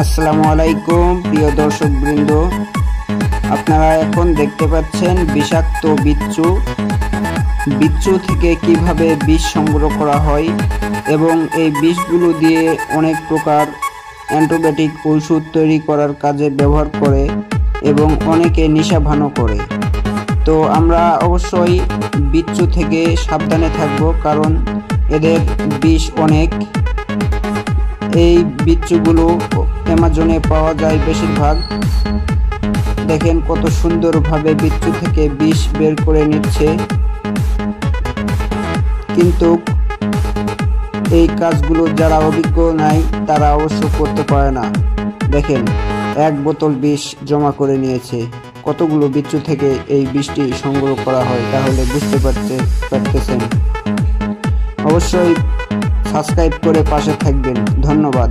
আসসালামু আলাইকুম প্রিয় দর্শকবৃন্দ, আপনারা এখন দেখতে পাচ্ছেন বিষাক্ত বিচ্ছু থেকে কিভাবে বিষ সংগ্রহ করা হয় এবং এই বিষগুলো দিয়ে অনেক প্রকার অ্যান্টিবায়োটিক ওষুধ তৈরি করার কাজে ব্যবহার করে এবং অনেকে নেশাভানও করে। তো আমরা অবশ্যই বিচ্ছু থেকে সাবধানে থাকব, কারণ এদের বিষ অনেক। এই বিচ্ছুগুলো অ্যামাজনে পাওয়া যায় বেশিরভাগ। দেখেন কত সুন্দরভাবে বিচ্ছু থেকে বিষ বের করে নিচ্ছে, কিন্তু এই কাজগুলো যারা অভিজ্ঞ নাই তারা অবশ্য করতে পারে না। দেখেন, এক বোতল বিষ জমা করে নিয়েছে। কতগুলো বিচ্ছু থেকে এই বিষটি সংগ্রহ করা হয় তাহলে বুঝতে পারতেছেন। অবশ্যই সাবস্ক্রাইব করে পাশে থাকবেন। ধন্যবাদ।